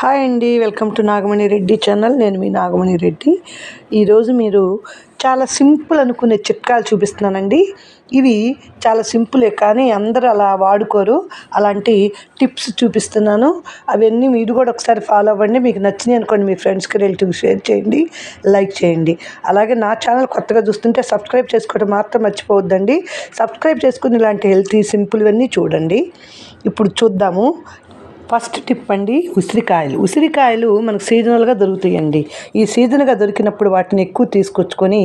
Hi అండి, welcome to Nagamani Reddy channel. నేను మీ నాగమణి రెడ్డి. ఈరోజు మీరు చాలా సింపుల్ అనుకునే చిట్కాలు చూపిస్తున్నానండి. ఇవి చాలా సింపులే కానీ అందరూ అలా వాడుకోరు. అలాంటి టిప్స్ చూపిస్తున్నాను. అవన్నీ మీరు కూడా ఒకసారి ఫాలో అవ్వండి. మీకు నచ్చినాయి అనుకోండి, మీ ఫ్రెండ్స్కి రిలేటివ్స్ షేర్ చేయండి, లైక్ చేయండి. అలాగే నా ఛానల్ కొత్తగా చూస్తుంటే సబ్స్క్రైబ్ చేసుకోవడం మాత్రం మర్చిపోవద్దండి. సబ్స్క్రైబ్ చేసుకుని ఇలాంటి హెల్తీ సింపుల్ ఇవన్నీ చూడండి. ఇప్పుడు చూద్దాము. ఫస్ట్ టిప్ అండి, ఉసిరికాయలు మనకు సీజనల్గా దొరుకుతాయండి. ఈ సీజన్గా దొరికినప్పుడు వాటిని ఎక్కువ తీసుకొచ్చుకొని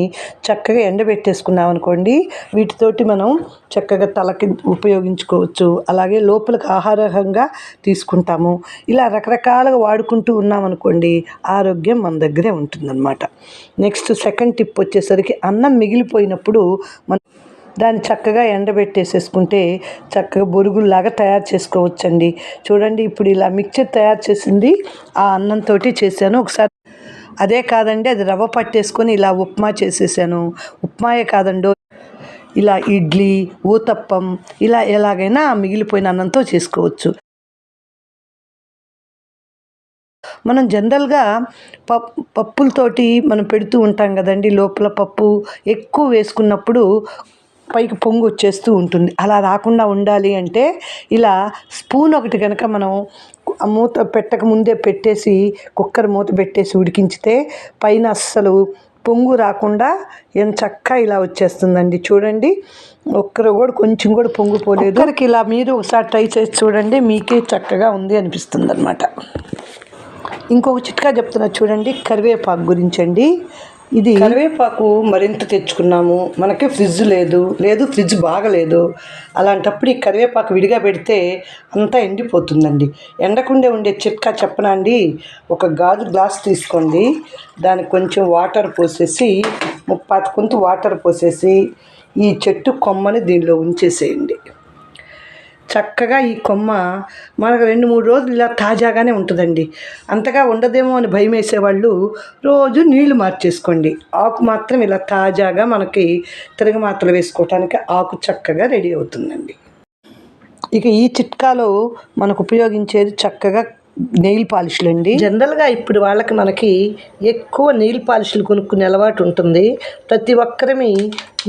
చక్కగా ఎండబెట్టేసుకున్నాం అనుకోండి, వీటితోటి మనం చక్కగా తలకి ఉపయోగించుకోవచ్చు. అలాగే లోపలికి ఆహారంగా తీసుకుంటాము. ఇలా రకరకాలుగా వాడుకుంటూ ఉన్నామనుకోండి, ఆరోగ్యం మన దగ్గరే ఉంటుందన్నమాట. నెక్స్ట్ సెకండ్ టిప్ వచ్చేసరికి, అన్నం మిగిలిపోయినప్పుడు దాన్ని చక్కగా ఎండబెట్టేసేసుకుంటే చక్కగా బొరుగుల్లాగా తయారు చేసుకోవచ్చండి. చూడండి, ఇప్పుడు ఇలా మిక్చర్ తయారు చేసింది ఆ అన్నంతో చేశాను. ఒకసారి అదే కాదండి, అది రవ్వ పట్టేసుకొని ఇలా ఉప్మా చేసేసాను. ఉప్మాయే కాదండో, ఇలా ఇడ్లీ, ఊతప్పం, ఇలా ఎలాగైనా మిగిలిపోయిన అన్నంతో చేసుకోవచ్చు. మనం జనరల్గా పప్పులతోటి మనం పెడుతూ ఉంటాం కదండి. లోపల పప్పు ఎక్కువ వేసుకున్నప్పుడు పైకి పొంగు వచ్చేస్తూ ఉంటుంది. అలా రాకుండా ఉండాలి అంటే ఇలా స్పూన్ ఒకటి కనుక మనం మూత పెట్టక ముందే పెట్టేసి కుక్కర్ మూత పెట్టేసి ఉడికించితే పైన అస్సలు పొంగు రాకుండా చక్కగా ఇలా వచ్చేస్తుందండి. చూడండి, ఒక్కరు కూడా కొంచెం కూడా పొంగిపోలేదు. ఒక్కరికి ఇలా మీరు ఒకసారి ట్రై చేసి చూడండి, మీకే చక్కగా ఉంది అనిపిస్తుంది అన్నమాట. ఇంకొక చిట్కా చెప్తున్నా చూడండి, కరివేపాకు గురించి అండి. ఇది కరివేపాకు మరింత తెచ్చుకున్నాము, మనకి ఫ్రిడ్జ్ లేదు, ఫ్రిడ్జ్ బాగలేదు. అలాంటప్పుడు ఈ కరివేపాకు విడిగా పెడితే అంతా ఎండిపోతుందండి. ఎండకుండా ఉండే చిట్కా చెప్పనా అండి? ఒక గాజు గ్లాస్ తీసుకోండి, దానికి కొంచెం వాటర్ పోసేసి, 30 వాటర్ పోసేసి ఈ చెట్టు కొమ్మని దీనిలో ఉంచేసేయండి. చక్కగా ఈ కొమ్మ మనకు 2-3 రోజులు ఇలా తాజాగానే ఉంటుందండి. అంతగా ఉండదేమో అని భయం వేసేవాళ్ళు రోజు నీళ్లు మార్చేసుకోండి. ఆకు మాత్రం ఇలా తాజాగా మనకి తిరగమాతలు వేసుకోవటానికి ఆకు చక్కగా రెడీ అవుతుందండి. ఇక ఈ చిట్కాలో మనకు ఉపయోగించేది చక్కగా నెయిల్ పాలిష్లు అండి. జనరల్గా ఇప్పుడు మనకి ఎక్కువ నెయిల్ పాలిష్లు కొనుక్కునే అలవాటు ఉంటుంది. ప్రతి ఒక్కరిని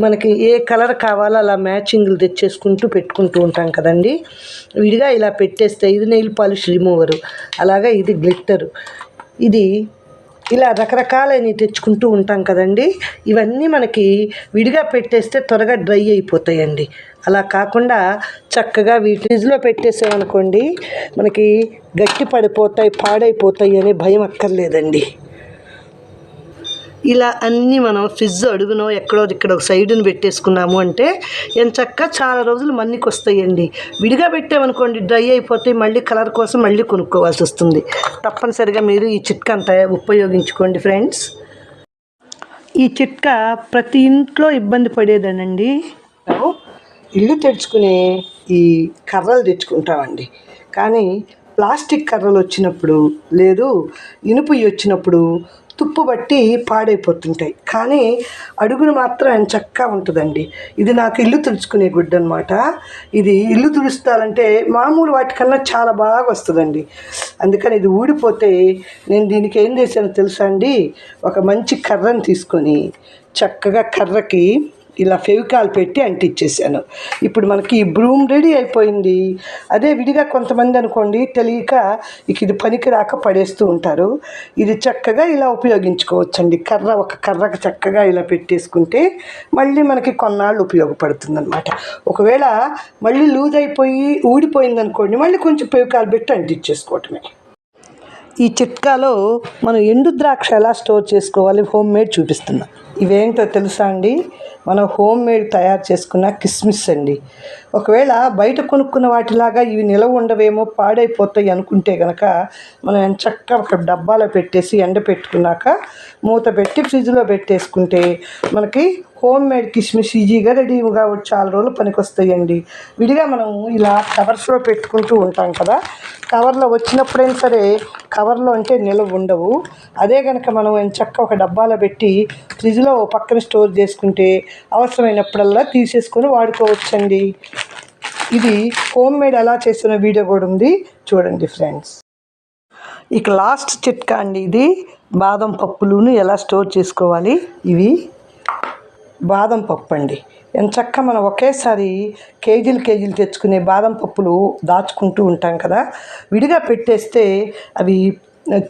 మనకి ఏ కలర్ కావాలో అలా మ్యాచింగ్లు తెచ్చేసుకుంటూ పెట్టుకుంటూ ఉంటాం కదండి. విడిగా ఇలా పెట్టేస్తే ఇది నెయిల్ పాలిష్ రిమూవరు, అలాగా ఇది గ్లిట్టరు, ఇది ఇలా రకరకాలైనవి తెచ్చుకుంటూ ఉంటాం కదండి. ఇవన్నీ మనకి విడిగా పెట్టేస్తే త్వరగా డ్రై అయిపోతాయండి. అలా కాకుండా చక్కగా ఫ్రిడ్జ్లో పెట్టేసామనుకోండి, మనకి గట్టి పడిపోతాయి, పాడైపోతాయి అనే భయం అక్కర్లేదండి. ఇలా అన్నీ మనం ఫ్రిడ్జ్ అడుగునో ఎక్కడో ఇక్కడ ఒక సైడును పెట్టేసుకున్నాము అంటే ఎంచక్కా చాలా రోజులు మన్నికి వస్తాయండి. విడిగా పెట్టామనుకోండి డ్రై అయిపోతాయి, మళ్ళీ కలర్ కోసం మళ్ళీ కొనుక్కోవాల్సి వస్తుంది. తప్పనిసరిగా మీరు ఈ చిట్కా అంతా ఉపయోగించుకోండి ఫ్రెండ్స్. ఈ చిట్కా ప్రతి ఇంట్లో ఇబ్బంది పడేదేనండి. ఇల్లు తెచ్చుకునే ఈ కర్రలు తెచ్చుకుంటామండి, కానీ ప్లాస్టిక్ కర్రలు వచ్చినప్పుడు, లేదు ఇనుపు వచ్చినప్పుడు తుప్పు బట్టి పాడైపోతుంటాయి, కానీ అడుగును మాత్రం చక్కగా ఉంటుందండి. ఇది నాకు ఇల్లు తుడుచుకునే గుడ్డ అనమాట. ఇది ఇల్లు తుడుస్తాలంటే మామూలు వాటికన్నా చాలా బాగా వస్తుందండి. అందుకని ఇది ఊడిపోతే నేను దీనికి ఏం చేశానో తెలుసా అండి, ఒక మంచి కర్రను తీసుకొని చక్కగా కర్రకి ఇలా ఫెవికాల్ పెట్టి అంటించేసాను. ఇప్పుడు మనకి ఈ బ్రూమ్ రెడీ అయిపోయింది. అదే విడిగా కొంతమంది అనుకోండి తెలియక ఇది పనికి రాక పడేస్తూ ఉంటారు. ఇది చక్కగా ఇలా ఉపయోగించుకోవచ్చండి. ఒక కర్రకు చక్కగా ఇలా పెట్టేసుకుంటే మళ్ళీ మనకి కొన్నాళ్ళు ఉపయోగపడుతుంది అనమాట. ఒకవేళ మళ్ళీ లూజ్ అయిపోయి ఊడిపోయింది అనుకోండి, మళ్ళీ కొంచెం ఫెవికాల్ పెట్టి అంటించేసుకోవటమే. ఈ చిట్కాలో మనం ఎండు ద్రాక్ష ఎలా స్టోర్ చేసుకోవాలి హోమ్ మేడ్ చూపిస్తున్నా. ఇవేంటో తెలుసా అండి? మనం హోమ్ మేడ్ తయారు చేసుకున్న కిస్మిస్ అండి. ఒకవేళ బయట కొనుక్కున్న వాటిలాగా ఇవి నిలవ ఉండవేమో, పాడైపోతాయి అనుకుంటే కనుక మనం చక్కగా ఒక డబ్బాలో పెట్టేసి ఎండపెట్టుకున్నాక మూత పెట్టి ఫ్రిడ్జ్లో పెట్టేసుకుంటే మనకి హోమ్ మేడ్ కిస్మిస్ ఈజీగా రెడీగా చాలా రోజులు పనికి వస్తాయండి. విడిగా మనం ఇలా కవర్స్లో పెట్టుకుంటూ ఉంటాం కదా, కవర్లో వచ్చినప్పుడైనా సరే కవర్లో అంటే నిలవ ఉండవు. అదే కనుక మనం చక్కగా ఒక డబ్బాలో పెట్టి ఫ్రిడ్జ్లో పక్కన స్టోర్ చేసుకుంటే అవసరమైనప్పుడల్లా తీసేసుకొని వాడుకోవచ్చండి. ఇది హోమ్ మేడ్ ఎలా చేసిన వీడియో కూడా ఉంది, చూడండి ఫ్రెండ్స్. ఇక లాస్ట్ చిట్కా అండి ఇది. బాదం పప్పులను ఎలా స్టోర్ చేసుకోవాలి. ఇవి బాదం పప్పు అండి. ఎంచక్కా మనం ఒకేసారి కేజీలు తెచ్చుకునే బాదం పప్పులు దాచుకుంటూ ఉంటాం కదా, విడిగా పెట్టేస్తే అవి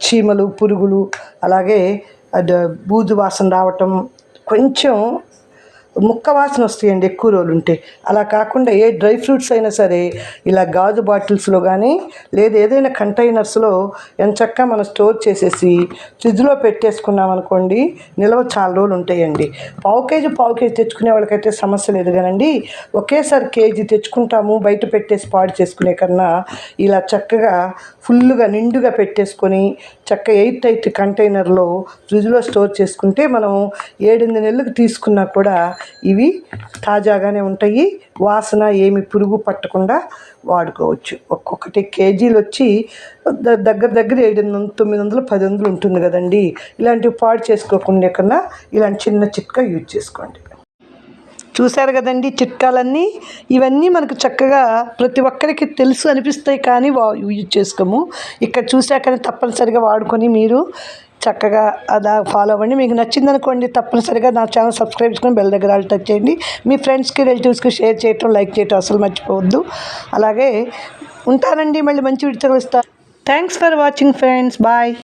చీమలు, పురుగులు, అలాగే బూజు వాసన రావటం, కొంచెం ముక్క వాసన వస్తాయండి ఎక్కువ రోజులు ఉంటే. అలా కాకుండా ఏ డ్రై ఫ్రూట్స్ అయినా సరే ఇలా గాజు బాటిల్స్లో కానీ లేదా ఏదైనా కంటైనర్స్లో ఎంచక్కా మనం స్టోర్ చేసేసి ఫ్రిడ్జ్లో పెట్టేసుకున్నాం అనుకోండి, నిల్వ చాలా రోజులు ఉంటాయండి. పావు కేజీ తెచ్చుకునే వాళ్ళకైతే సమస్య లేదు కానండి, ఒకేసారి కేజీ తెచ్చుకుంటాము బయట పెట్టేసి పాడు చేసుకునే కన్నా ఇలా చక్కగా ఫుల్గా నిండుగా పెట్టేసుకొని చక్కగా 8 కంటైనర్లో ఫ్రిడ్జ్లో స్టోర్ చేసుకుంటే మనం 7-8 నెలలకు తీసుకున్నా కూడా ఇవి తాజాగానే ఉంటాయి. వాసన ఏమి పురుగు పట్టకుండా వాడుకోవచ్చు. ఒక్కొక్కటి కేజీలు వచ్చి దగ్గర 800-900-1000 ఉంటుంది కదండి. ఇలాంటివి పాడు చేసుకోకుండా కన్నా ఇలాంటి చిన్న చిట్కా యూజ్ చేసుకోండి. చూశారు కదండి చిట్కాలన్నీ. ఇవన్నీ మనకు చక్కగా ప్రతి ఒక్కరికి తెలుసు అనిపిస్తాయి కానీ యూజ్ చేసుకోము. ఇక్కడ చూశాకనే తప్పనిసరిగా వాడుకొని మీరు చక్కగా అలా ఫాలో అవ్వండి. మీకు నచ్చిందనుకోండి తప్పనిసరిగా నా ఛానల్ సబ్స్క్రైబ్ చేసుకొని బెల్ దగ్గర టచ్ చేయండి. మీ ఫ్రెండ్స్కి, రిలేటివ్స్కి షేర్ చేయటం, లైక్ చేయటం అసలు మర్చిపోవద్దు. అలాగే ఉంటానండి, మళ్ళీ మంచి వీడియోతో వస్తా. Thanks for watching friends. Bye.